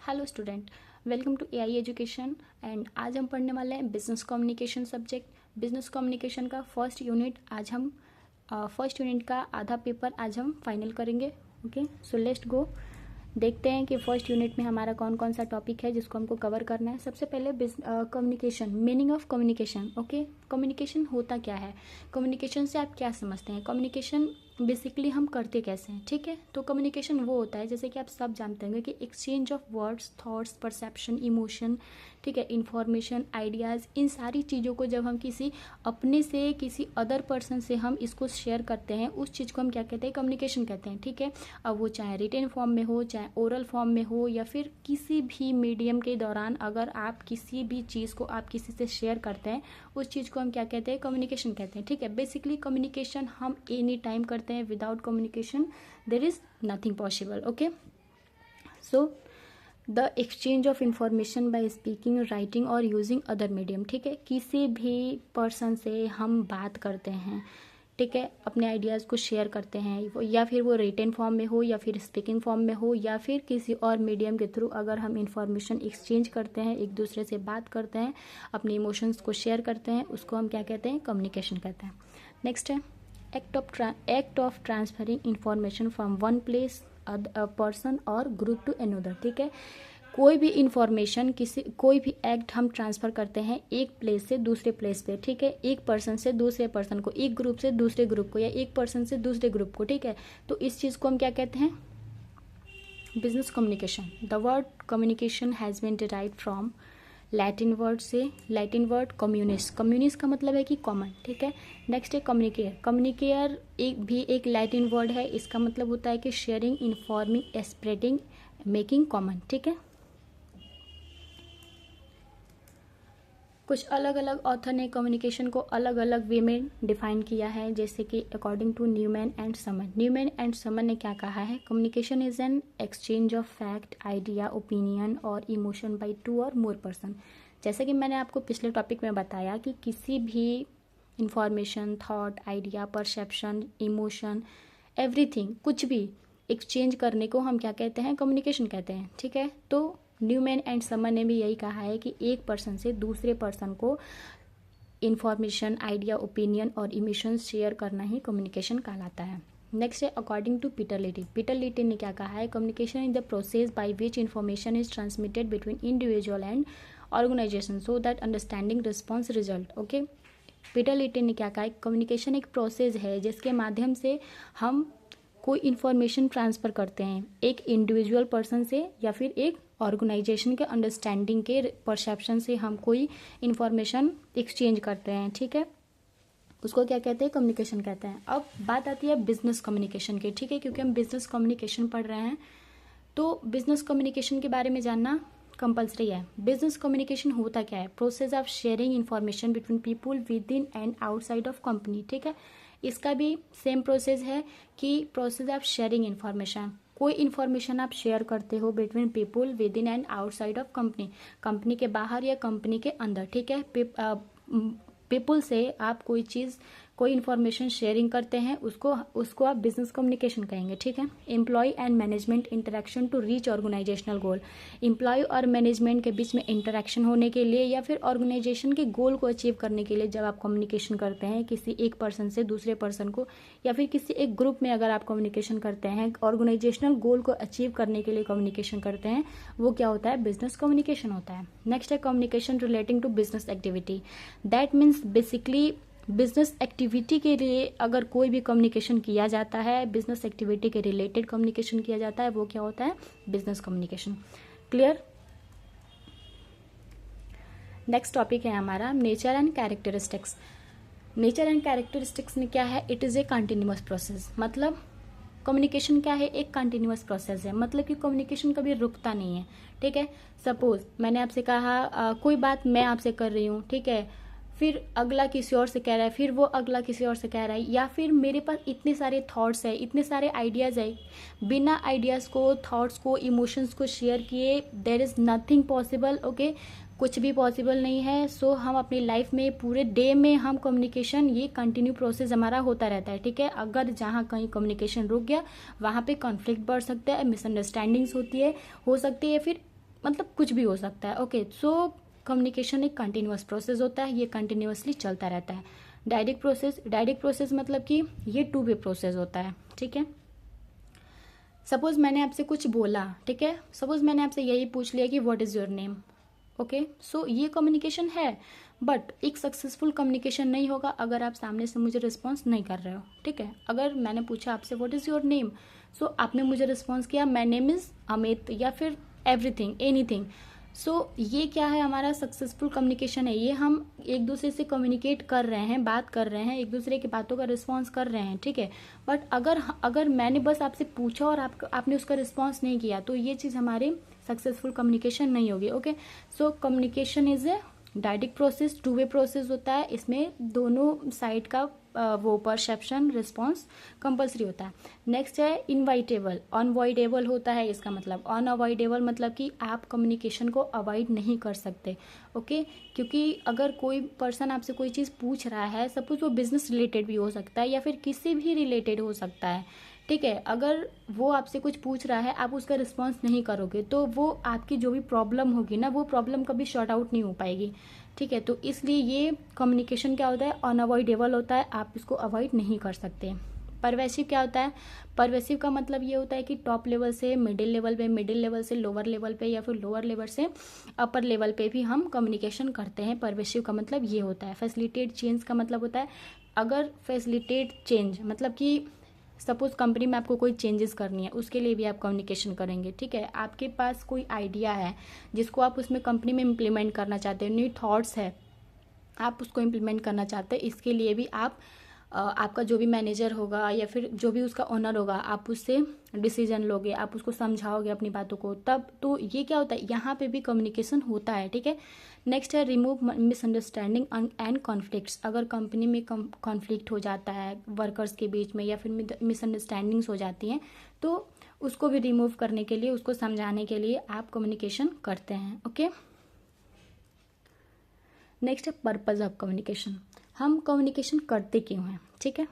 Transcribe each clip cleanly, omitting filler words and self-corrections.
Hello student, welcome to AI education. And आज हम पढ़ने वाले हैं business communication subject. Business communication का फर्स्ट यूनिट आज हम फर्स्ट यूनिट का आधा पेपर आज हम फाइनल करेंगे। Okay, so let's go. देखते हैं कि फर्स्ट यूनिट में हमारा कौन कौन सा टॉपिक है जिसको हमको कवर करना है। सबसे पहले communication, meaning of communication. Okay, communication होता क्या है, कम्युनिकेशन से आप क्या समझते हैं, कम्युनिकेशन बेसिकली हम करते कैसे हैं। ठीक है, तो कम्युनिकेशन वो होता है जैसे कि आप सब जानते होंगे कि exchange of words, thoughts, perception, emotion, ठीक है, इंफॉर्मेशन, आइडियाज़, इन सारी चीज़ों को जब हम किसी अपने से किसी अदर पर्सन से हम इसको शेयर करते हैं, उस चीज़ को हम क्या कहते हैं, कम्युनिकेशन कहते हैं। ठीक है, अब वो चाहे रिटन फॉर्म में हो, चाहे ओरल फॉर्म में हो, या फिर किसी भी मीडियम के दौरान अगर आप किसी भी चीज़ को आप किसी से शेयर करते हैं, उस चीज़ को हम क्या कहते हैं, कम्युनिकेशन कहते हैं। ठीक है, बेसिकली कम्युनिकेशन हम एनी टाइम करते हैं। Without communication there is nothing possible. Okay, so the exchange of information by speaking, writing और यूजिंग अदर मीडियम। ठीक है, किसी भी पर्सन से हम बात करते हैं, ठीक है, अपने आइडियाज़ को शेयर करते हैं, या फिर वो रिटन फॉर्म में हो, या फिर स्पीकिंग फॉर्म में हो, या फिर किसी और मीडियम के थ्रू अगर हम इंफॉर्मेशन एक्सचेंज करते हैं, एक दूसरे से बात करते हैं, अपने इमोशंस को शेयर करते हैं, उसको हम क्या कहते हैं, कम्युनिकेशन कहते हैं। नेक्स्ट है act of transferring information from one place, person और ग्रुप टू अनदर। ठीक है, कोई भी इंफॉर्मेशन, कोई भी एक्ट हम ट्रांसफ़र करते हैं एक प्लेस से दूसरे प्लेस पे। ठीक है, एक पर्सन से दूसरे पर्सन को, एक ग्रुप से दूसरे ग्रुप को, या एक पर्सन से दूसरे ग्रुप को। ठीक है, तो इस चीज़ को हम क्या कहते हैं, business communication. The word communication has been derived from Latin word से, लैटिन वर्ड कम्युनिस्ट। कम्युनिस्ट का मतलब है कि कॉमन। ठीक है, नेक्स्ट है कम्युनिकेयर। कम्युनिकेयर एक लैटिन वर्ड है, इसका मतलब होता है कि sharing, informing, spreading, making common. ठीक है, कुछ अलग अलग ऑथर ने कम्युनिकेशन को अलग अलग वे में डिफाइन किया है, जैसे कि according to Newman and Summer. Newman and Summer ने क्या कहा है, communication is an exchange of fact, idea, opinion और इमोशन बाय टू और मोर पर्सन। जैसे कि मैंने आपको पिछले टॉपिक में बताया कि किसी भी information, thought, idea, perception, emotion, everything, कुछ भी एक्सचेंज करने को हम क्या कहते हैं, कम्युनिकेशन कहते हैं। ठीक है, तो न्यूमैन एंड समन ने भी यही कहा है कि एक पर्सन से दूसरे पर्सन को इंफॉर्मेशन, आइडिया, ओपिनियन और इमोशंस शेयर करना ही कम्युनिकेशन कहलाता है। नेक्स्ट है according to Peter Little. Peter Little ने क्या कहा है, communication is the process by which information is transmitted between individual and organisation so that understanding response result. Okay, Peter Little ने क्या कहा, कम्युनिकेशन एक प्रोसेस है जिसके माध्यम से हम कोई इन्फॉर्मेशन ट्रांसफ़र करते हैं एक इंडिविजुअल पर्सन से, या फिर एक ऑर्गेनाइजेशन के अंडरस्टैंडिंग के परसेप्शन से हम कोई इन्फॉर्मेशन एक्सचेंज करते हैं। ठीक है, उसको क्या कहते हैं, कम्युनिकेशन कहते हैं। अब बात आती है बिजनेस कम्युनिकेशन की। ठीक है, क्योंकि हम बिजनेस कम्युनिकेशन पढ़ रहे हैं, तो बिजनेस कम्युनिकेशन के बारे में जानना कंपलसरी है। बिजनेस कम्युनिकेशन होता क्या है, process of sharing information between people with in and outside of company. ठीक है, इसका भी सेम प्रोसेस है कि प्रोसेस ऑफ शेयरिंग इन्फॉर्मेशन, कोई इन्फॉर्मेशन आप शेयर करते हो between people with in and outside of company, company के बाहर या कंपनी के अंदर। ठीक है, पीपुल से आप कोई चीज़, कोई इन्फॉर्मेशन शेयरिंग करते हैं, उसको आप बिजनेस कम्युनिकेशन कहेंगे। ठीक है, employ and management interaction to reach organisational goal. Employ और मैनेजमेंट के बीच में इंटरेक्शन होने के लिए, या फिर ऑर्गेनाइजेशन के गोल को अचीव करने के लिए जब आप कम्युनिकेशन करते हैं किसी एक पर्सन से दूसरे पर्सन को, या फिर किसी एक ग्रुप में अगर आप कम्युनिकेशन करते हैं, ऑर्गेनाइजेशनल गोल को अचीव करने के लिए कम्युनिकेशन करते हैं, वो क्या होता है, बिजनेस कम्युनिकेशन होता है। नेक्स्ट है communication relating to business activity. That means basically business activity के लिए अगर कोई भी कम्युनिकेशन किया जाता है, बिजनेस एक्टिविटी के रिलेटेड कम्युनिकेशन किया जाता है, वो क्या होता है, business communication. Clear. Next topic है हमारा nature and characteristics. Nature and characteristics में क्या है, it is a continuous process. मतलब कम्युनिकेशन क्या है, एक कंटिन्यूअस प्रोसेस है, मतलब कि कम्युनिकेशन कभी रुकता नहीं है। ठीक है, सपोज मैंने आपसे कहा कोई बात मैं आपसे कर रही हूँ, ठीक है, फिर अगला किसी और से कह रहा है, फिर वो अगला किसी और से कह रहा है, या फिर मेरे पास इतने सारे थॉट्स है, इतने सारे आइडियाज़ है, बिना आइडियाज़ को, थॉट्स को, इमोशंस को शेयर किए there is nothing possible. Okay, कुछ भी पॉसिबल नहीं है। सो हम अपनी लाइफ में पूरे डे में हम कम्युनिकेशन, ये कंटिन्यू प्रोसेस हमारा होता रहता है। ठीक है, अगर जहाँ कहीं कम्युनिकेशन रुक गया वहाँ पे कॉन्फ्लिक्ट बढ़ सकता है, मिसअंडरस्टैंडिंग्स होती है, हो सकती है, फिर मतलब कुछ भी हो सकता है। ओके, सो कम्युनिकेशन एक कंटिन्यूअस प्रोसेस होता है, ये कंटिन्यूअसली चलता रहता है। डायरेक्ट प्रोसेस मतलब कि ये टू वे प्रोसेस होता है, ठीक है। सपोज मैंने आपसे कुछ बोला, ठीक है, सपोज मैंने आपसे यही पूछ लिया कि what is your name, okay, so ये कम्युनिकेशन है, बट एक सक्सेसफुल कम्युनिकेशन नहीं होगा अगर आप सामने से मुझे रिस्पॉन्स नहीं कर रहे हो, ठीक है। अगर मैंने पूछा आपसे व्हाट इज़ योर नेम, सो आपने मुझे रिस्पॉन्स किया माय नेम इज़ अमित या फिर एवरीथिंग एनीथिंग, सो ये क्या है, हमारा सक्सेसफुल कम्युनिकेशन है। ये हम एक दूसरे से कम्युनिकेट कर रहे हैं, बात कर रहे हैं, एक दूसरे की बातों का रिस्पॉन्स कर रहे हैं, ठीक है। बट अगर मैंने बस आपसे पूछा और आपने उसका रिस्पॉन्स नहीं किया, तो ये चीज़ हमारी सक्सेसफुल कम्युनिकेशन नहीं होगी। Okay, so communication is a direct process, two way process होता है। इसमें दोनों साइड का वो परसेप्शन रिस्पॉन्स कंपल्सरी होता है। नेक्स्ट है इनवाइटेबल, अनअवॉइडेबल होता है। इसका मतलब अनअवॉइडेबल मतलब कि आप कम्युनिकेशन को अवॉइड नहीं कर सकते, ओके। क्योंकि अगर कोई पर्सन आपसे कोई चीज़ पूछ रहा है, सपोज वो बिजनेस रिलेटेड भी हो सकता है या फिर किसी भी रिलेटेड हो सकता है, ठीक है, अगर वो आपसे कुछ पूछ रहा है, आप उसका रिस्पॉन्स नहीं करोगे, तो वो आपकी जो भी प्रॉब्लम होगी ना, वो प्रॉब्लम कभी शॉर्ट आउट नहीं हो पाएगी, ठीक है। तो इसलिए ये कम्युनिकेशन क्या होता है, अनअवॉइडेबल होता है, आप इसको अवॉइड नहीं कर सकते। परवेसिव क्या होता है, परवेसिव का मतलब ये होता है कि टॉप लेवल से मिडिल लेवल पे, मिडिल लेवल से लोअर लेवल पे या फिर लोअर लेवल से अपर लेवल पे भी हम कम्युनिकेशन करते हैं। परवेसिव का मतलब ये होता है। फैसिलिटेट चेंज का मतलब होता है, अगर फैसिलिटेट चेंज मतलब कि सपोज कंपनी में आपको कोई चेंजेस करनी है, उसके लिए भी आप कम्युनिकेशन करेंगे, ठीक है। आपके पास कोई आइडिया है जिसको आप उसमें कंपनी में इम्प्लीमेंट करना चाहते हो, न्यू थॉट्स है, आप उसको इम्प्लीमेंट करना चाहते हैं, इसके लिए भी आप आपका जो भी मैनेजर होगा या फिर जो भी उसका ओनर होगा, आप उससे डिसीजन लोगे, आप उसको समझाओगे अपनी बातों को, तब तो ये क्या होता है, यहाँ पे भी कम्युनिकेशन होता है, ठीक है। नेक्स्ट है रिमूव मिसअंडरस्टैंडिंग एंड कॉन्फ्लिक्ट्स। अगर कंपनी में कॉन्फ्लिक्ट हो जाता है वर्कर्स के बीच में या फिर मिसअंडरस्टैंडिंग्स हो जाती हैं, तो उसको भी रिमूव करने के लिए, उसको समझाने के लिए आप कम्युनिकेशन करते हैं, ओके। नेक्स्ट है पर्पज ऑफ कम्युनिकेशन। हम कम्युनिकेशन करते क्यों हैं, ठीक है।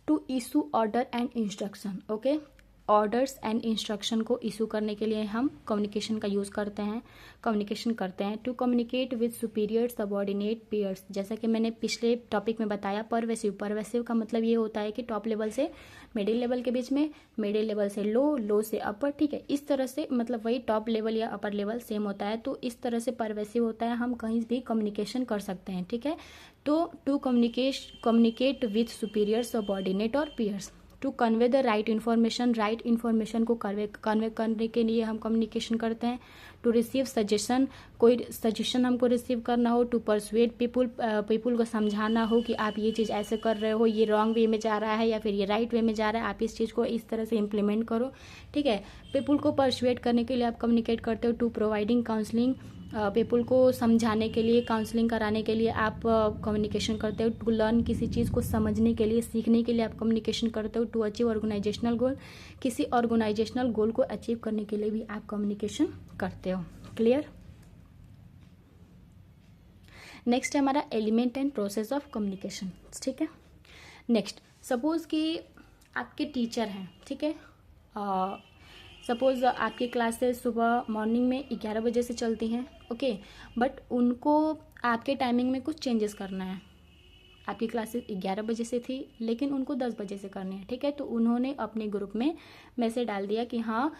To issue order and instruction, okay. Orders and instruction को इशू करने के लिए हम कम्युनिकेशन का यूज़ करते हैं, कम्युनिकेशन करते हैं। To communicate with superior subordinate peers, जैसा कि मैंने पिछले टॉपिक में बताया। परवेसिव का मतलब ये होता है कि टॉप लेवल से मिडिल लेवल के बीच में, मिडिल लेवल से लो, लो से अपर, ठीक है। इस तरह से मतलब वही टॉप लेवल या अपर लेवल सेम होता है, तो इस तरह से परवेसिव होता है, हम कहीं भी कम्युनिकेशन कर सकते हैं, ठीक है। तो to communicate with superior subordinate और peers. To convey the right information को कन्वे करने के लिए हम कम्युनिकेशन करते हैं। टू रिसीव सजेशन, कोई सजेशन हमको रिसीव करना हो। टू परसुएड पीपुल को समझाना हो कि आप ये चीज़ ऐसे कर रहे हो, ये रॉन्ग वे में जा रहा है या फिर ये राइट वे में जा रहा है, आप इस चीज़ को इस तरह से इम्प्लीमेंट करो, ठीक है। पीपुल को परसुएड करने के लिए आप कम्युनिकेट करते हो। टू प्रोवाइडिंग काउंसलिंग, पीपुल को समझाने के लिए, काउंसलिंग कराने के लिए आप कम्युनिकेशन करते हो। टू लर्न, किसी चीज़ को समझने के लिए, सीखने के लिए आप कम्युनिकेशन करते हो। टू अचीव ऑर्गेनाइजेशनल गोल, किसी ऑर्गेनाइजेशनल गोल को अचीव करने के लिए भी आप कम्युनिकेशन करते हो। क्लियर। नेक्स्ट है हमारा element and process of communication, ठीक है। नेक्स्ट, सपोज कि आपके टीचर हैं, ठीक है। सपोज आपकी क्लासेस सुबह मॉर्निंग में 11 बजे से चलती हैं, ओके, बट उनको आपके टाइमिंग में कुछ चेंजेस करना है। आपकी क्लासेस 11 बजे से थी लेकिन उनको 10 बजे से करनी है, ठीक है। तो उन्होंने अपने ग्रुप में मैसेज डाल दिया कि हाँ,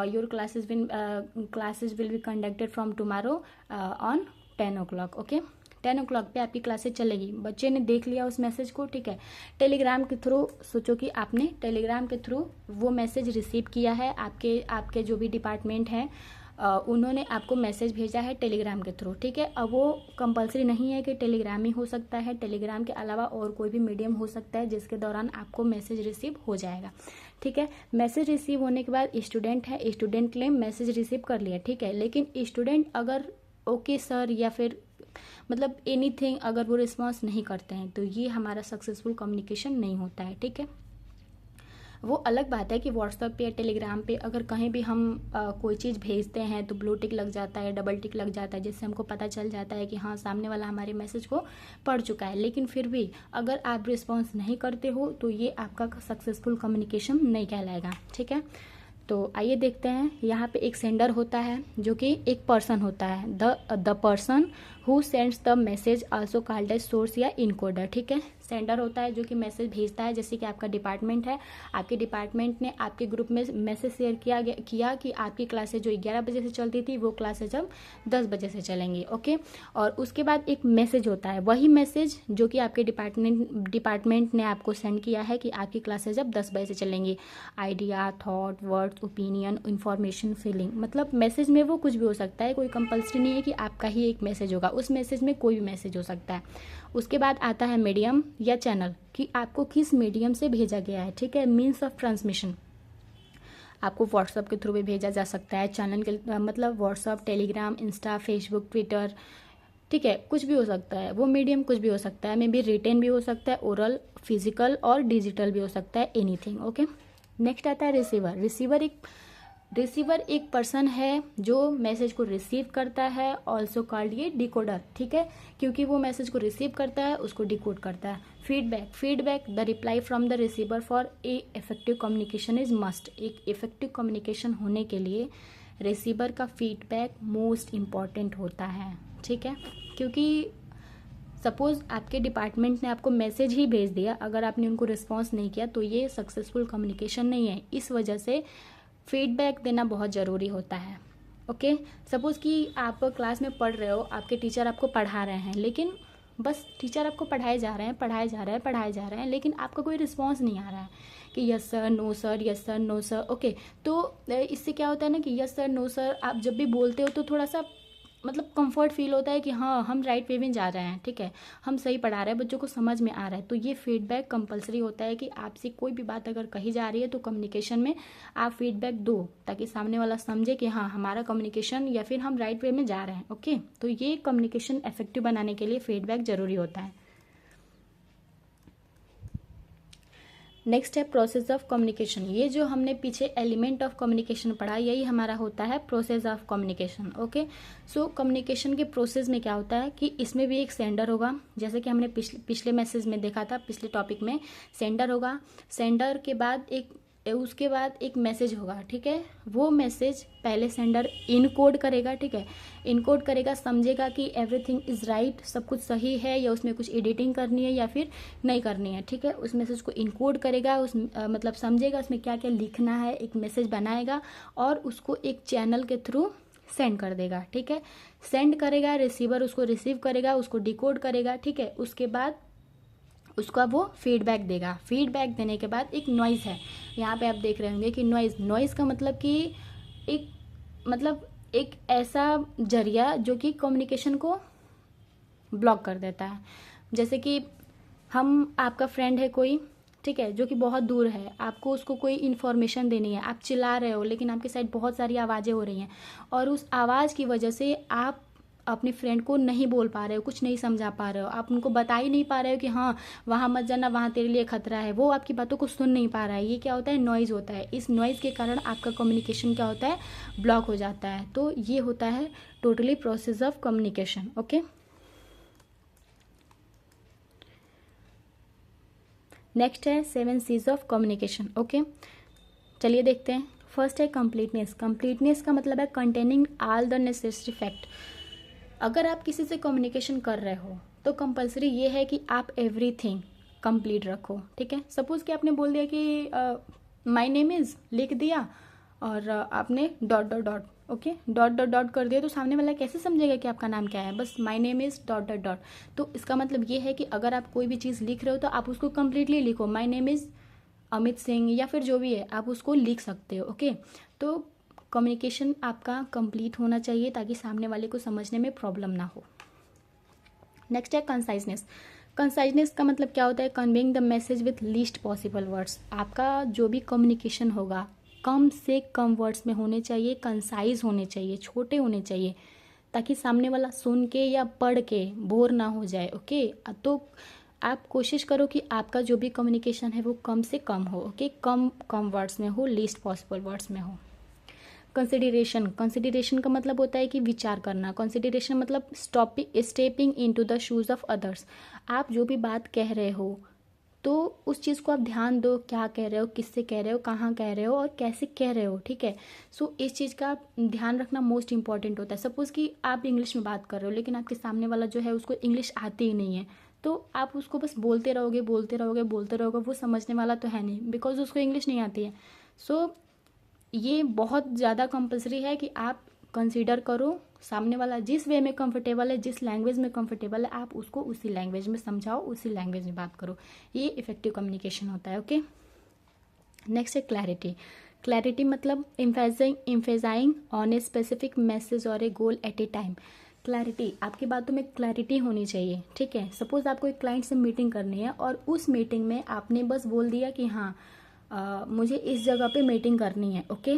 your classes will be conducted from tomorrow on 10 o'clock, okay. 10 o'clock पे आपकी क्लासेस चलेगी। बच्चे ने देख लिया उस मैसेज को, ठीक है। टेलीग्राम के थ्रू, सोचो कि आपने टेलीग्राम के थ्रू वो मैसेज रिसीव किया है, आपके जो भी डिपार्टमेंट हैं उन्होंने आपको मैसेज भेजा है टेलीग्राम के थ्रू, ठीक है। अब वो कंपलसरी नहीं है कि टेलीग्राम ही हो सकता है, टेलीग्राम के अलावा और कोई भी मीडियम हो सकता है जिसके दौरान आपको मैसेज रिसीव हो जाएगा, ठीक है। मैसेज रिसीव होने के बाद स्टूडेंट है, स्टूडेंट ने मैसेज रिसीव कर लिया, ठीक है। लेकिन स्टूडेंट अगर ओके सर या फिर मतलब एनीथिंग अगर वो रिस्पॉन्स नहीं करते हैं, तो ये हमारा सक्सेसफुल कम्युनिकेशन नहीं होता है, ठीक है। वो अलग बात है कि व्हाट्सएप पे या टेलीग्राम पे अगर कहीं भी हम कोई चीज़ भेजते हैं तो ब्लू टिक लग जाता है, डबल टिक लग जाता है, जिससे हमको पता चल जाता है कि हाँ, सामने वाला हमारे मैसेज को पढ़ चुका है। लेकिन फिर भी अगर आप रिस्पॉन्स नहीं करते हो तो ये आपका सक्सेसफुल कम्युनिकेशन नहीं कहलाएगा, ठीक है। तो आइए देखते हैं। यहाँ पे एक सेंडर होता है जो कि एक पर्सन होता है, the person who sends the message also called as source या इनकोडर। ठीक है, सेंडर होता है जो कि मैसेज भेजता है। जैसे कि आपका डिपार्टमेंट है, आपके डिपार्टमेंट ने आपके ग्रुप में मैसेज शेयर किया कि आपकी क्लासेज जो 11 बजे से चलती थी वो क्लासेज अब 10 बजे से चलेंगी। ओके, और उसके बाद एक मैसेज होता है, वही मैसेज जो कि आपके डिपार्टमेंट ने आपको सेंड किया है कि आपकी क्लासेज अब 10 बजे से चलेंगी। Idea, thought, words, opinion, information, feeling, मतलब मैसेज में वो कुछ भी हो सकता है, कोई कंपल्सरी नहीं है कि आपका ही एक मैसेज होगा, उस मैसेज में कोई भी मैसेज हो सकता है। उसके बाद आता है मीडियम या चैनल, कि आपको किस मीडियम से भेजा गया है। ठीक है, मीन्स ऑफ ट्रांसमिशन, आपको व्हाट्सअप के थ्रू भी भेजा जा सकता है। चैनल के मतलब WhatsApp, Telegram, Insta, Facebook, Twitter, ठीक है, कुछ भी हो सकता है, वो मीडियम कुछ भी हो सकता है। मे बी रिटेन भी हो सकता है, ओरल, फिजिकल और डिजिटल भी हो सकता है, एनीथिंग। ओके, नेक्स्ट आता है रिसीवर। रिसीवर एक पर्सन है जो मैसेज को रिसीव करता है, ऑल्सो कॉल्ड ये डिकोडर। ठीक है, क्योंकि वो मैसेज को रिसीव करता है, उसको डिकोड करता है। Feedback the reply from the receiver for a effective communication is must. एक इफेक्टिव कम्युनिकेशन होने के लिए रिसीवर का फीडबैक मोस्ट इम्पॉर्टेंट होता है। ठीक है, क्योंकि सपोज आपके डिपार्टमेंट ने आपको मैसेज ही भेज दिया, अगर आपने उनको रिस्पॉन्स नहीं किया तो ये सक्सेसफुल कम्युनिकेशन नहीं है। इस वजह से फीडबैक देना बहुत ज़रूरी होता है। ओके, सपोज कि आप क्लास में पढ़ रहे हो, आपके टीचर आपको पढ़ा रहे हैं, लेकिन बस टीचर आपको पढ़ाए जा रहे हैं, लेकिन आपका कोई रिस्पॉन्स नहीं आ रहा है कि yes sir, no sir, yes sir, no sir. Okay, तो इससे क्या होता है ना कि यस सर, नो सर आप जब भी बोलते हो तो थोड़ा सा मतलब कंफर्ट फील होता है कि हाँ हम राइट वे में जा रहे हैं। ठीक है, हम सही पढ़ा रहे हैं, बच्चों को समझ में आ रहा है। तो ये फीडबैक कंपलसरी होता है कि आपसे कोई भी बात अगर कही जा रही है तो कम्युनिकेशन में आप फीडबैक दो, ताकि सामने वाला समझे कि हाँ हमारा कम्युनिकेशन या फिर हम राइट वे में जा रहे हैं। ओके, तो ये कम्युनिकेशन इफेक्टिव बनाने के लिए फीडबैक जरूरी होता है। नेक्स्ट है प्रोसेस ऑफ कम्युनिकेशन। ये जो हमने पीछे एलिमेंट ऑफ कम्युनिकेशन पढ़ा, यही हमारा होता है process of communication. Okay, so communication के प्रोसेस में क्या होता है कि इसमें भी एक सेंडर होगा, जैसे कि हमने पिछले मैसेज में देखा था, पिछले टॉपिक में सेंडर होगा। सेंडर के बाद उसके बाद एक मैसेज होगा। ठीक है, वो मैसेज पहले सेंडर इनकोड करेगा। ठीक है, इनकोड करेगा, समझेगा कि एवरीथिंग इज राइट, सब कुछ सही है, या उसमें कुछ एडिटिंग करनी है या फिर नहीं करनी है। ठीक है, उस मैसेज को इनकोड करेगा, मतलब समझेगा उसमें क्या क्या लिखना है, एक मैसेज बनाएगा और उसको एक चैनल के थ्रू सेंड कर देगा। ठीक है, सेंड करेगा, रिसीवर उसको रिसीव करेगा, उसको डिकोड करेगा। ठीक है, उसके बाद उसका वो फीडबैक देगा। फीडबैक देने के बाद एक नॉइज़ है, यहाँ पे आप देख रहे होंगे कि नॉइज़ का मतलब कि एक ऐसा जरिया जो कि कम्युनिकेशन को ब्लॉक कर देता है। जैसे कि आपका फ्रेंड है कोई, ठीक है, जो कि बहुत दूर है, आपको उसको कोई इन्फॉर्मेशन देनी है, आप चिल्ला रहे हो लेकिन आपकी साइड बहुत सारी आवाज़ें हो रही हैं और उस आवाज़ की वजह से आप अपने फ्रेंड को नहीं बोल पा रहे हो, कुछ नहीं समझा पा रहे हो, आप उनको बता ही नहीं पा रहे हो कि हाँ वहाँ मत जाना, वहाँ तेरे लिए खतरा है, वो आपकी बातों को सुन नहीं पा रहा है। ये क्या होता है, नॉइज़ होता है। इस नॉइज़ के कारण आपका कम्युनिकेशन क्या होता है, ब्लॉक हो जाता है। तो ये होता है totally process of communication. Okay, next है 7 C's ऑफ कम्युनिकेशन। ओके, चलिए देखते हैं। फर्स्ट है कंप्लीटनेस। कंप्लीटनेस का मतलब है containing all the necessary fact. अगर आप किसी से कम्युनिकेशन कर रहे हो तो कंपलसरी ये है कि आप एवरीथिंग कंप्लीट रखो। ठीक है, सपोज कि आपने बोल दिया कि माय नेम इज़ लिख दिया और आपने dot dot dot, okay, dot dot dot कर दिया, तो सामने वाला कैसे समझेगा कि आपका नाम क्या है, बस my name is dot dot dot. तो इसका मतलब ये है कि अगर आप कोई भी चीज़ लिख रहे हो तो आप उसको कंप्लीटली लिखो। My name is Amit Singh या फिर जो भी है आप उसको लिख सकते हो। ओके, तो कम्युनिकेशन आपका कंप्लीट होना चाहिए ताकि सामने वाले को समझने में प्रॉब्लम ना हो। नेक्स्ट है कंसाइजनेस। कंसाइजनेस का मतलब क्या होता है, conveying the message with least possible words. आपका जो भी कम्युनिकेशन होगा कम से कम वर्ड्स में होने चाहिए, कंसाइज होने चाहिए, छोटे होने चाहिए, ताकि सामने वाला सुन के या पढ़ के बोर ना हो जाए। ओके, तो आप कोशिश करो कि आपका जो भी कम्युनिकेशन है वो कम से कम हो। ओके, कम वर्ड्स में हो, लीस्ट पॉसिबल वर्ड्स में हो। कंसिडरेशन का मतलब होता है कि विचार करना। कंसिडरेशन मतलब stepping into the shoes of others. आप जो भी बात कह रहे हो तो उस चीज़ को आप ध्यान दो, क्या कह रहे हो, किससे कह रहे हो, कहाँ कह रहे हो और कैसे कह रहे हो, ठीक है। सो इस चीज़ का ध्यान रखना मोस्ट इंपॉर्टेंट होता है। सपोज़ कि आप इंग्लिश में बात कर रहे हो लेकिन आपके सामने वाला जो है उसको इंग्लिश आती ही नहीं है, तो आप उसको बस बोलते रहोगे बोलते रहोगे बोलते रहोगे, वो समझने वाला तो है नहीं बिकॉज उसको इंग्लिश नहीं आती है। सो ये बहुत ज़्यादा कंपलसरी है कि आप कंसीडर करो, सामने वाला जिस वे में कंफर्टेबल है, जिस लैंग्वेज में कंफर्टेबल है, आप उसको उसी लैंग्वेज में समझाओ, उसी लैंग्वेज में बात करो। ये इफेक्टिव कम्युनिकेशन होता है। ओके, नेक्स्ट है क्लैरिटी। क्लैरिटी मतलब emphasising on a specific message और a goal at a time. Clarity, आपकी बातों में क्लैरिटी होनी चाहिए, ठीक है। सपोज आपको एक क्लाइंट से मीटिंग करनी है और उस मीटिंग में आपने बस बोल दिया कि हाँ मुझे इस जगह पे मीटिंग करनी है, ओके,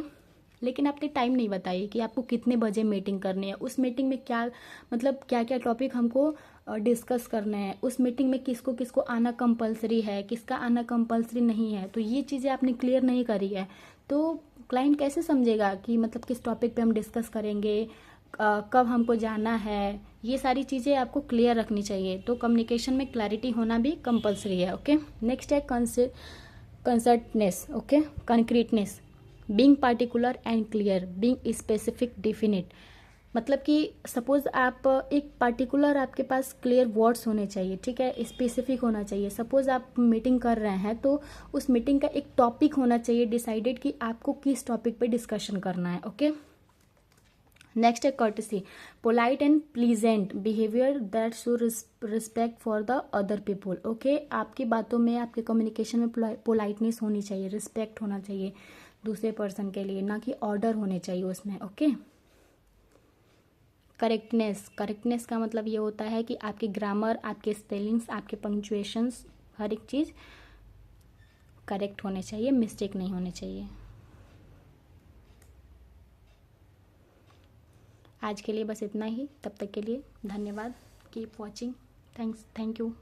लेकिन आपने टाइम नहीं बताई कि आपको कितने बजे मीटिंग करनी है, उस मीटिंग में क्या मतलब क्या क्या टॉपिक हमको डिस्कस करना है, उस मीटिंग में किसको किसको आना कंपलसरी है, किसका आना कंपलसरी नहीं है, तो ये चीज़ें आपने क्लियर नहीं करी है, तो क्लाइंट कैसे समझेगा कि मतलब किस टॉपिक पे हम डिस्कस करेंगे, कब हमको जाना है। ये सारी चीज़ें आपको क्लियर रखनी चाहिए, तो कम्युनिकेशन में क्लैरिटी होना भी कंपलसरी है। ओके, नेक्स्ट है concreteness, okay, concreteness, being particular and clear, being specific definite. मतलब कि सपोज आप एक पार्टिकुलर, आपके पास क्लियर वर्ड्स होने चाहिए, ठीक है, स्पेसिफिक होना चाहिए। सपोज आप मीटिंग कर रहे हैं तो उस मीटिंग का एक टॉपिक होना चाहिए डिसाइडेड कि आपको किस टॉपिक पे डिस्कशन करना है। ओके, नेक्स्ट है courtesy, polite and pleasant behaviour that show respect for the other people. Okay, आपकी बातों में, आपके कम्युनिकेशन में पोलाइटनेस होनी चाहिए, रिस्पेक्ट होना चाहिए दूसरे पर्सन के लिए, ना कि ऑर्डर होने चाहिए उसमें। ओके, करेक्टनेस, करेक्टनेस का मतलब ये होता है कि आपके ग्रामर, आपके स्पेलिंग्स, आपके पंक्चुएशंस, हर एक चीज़ करेक्ट होने चाहिए, मिस्टेक नहीं होने चाहिए। आज के लिए बस इतना ही, तब तक के लिए धन्यवाद। Keep watching, thank you.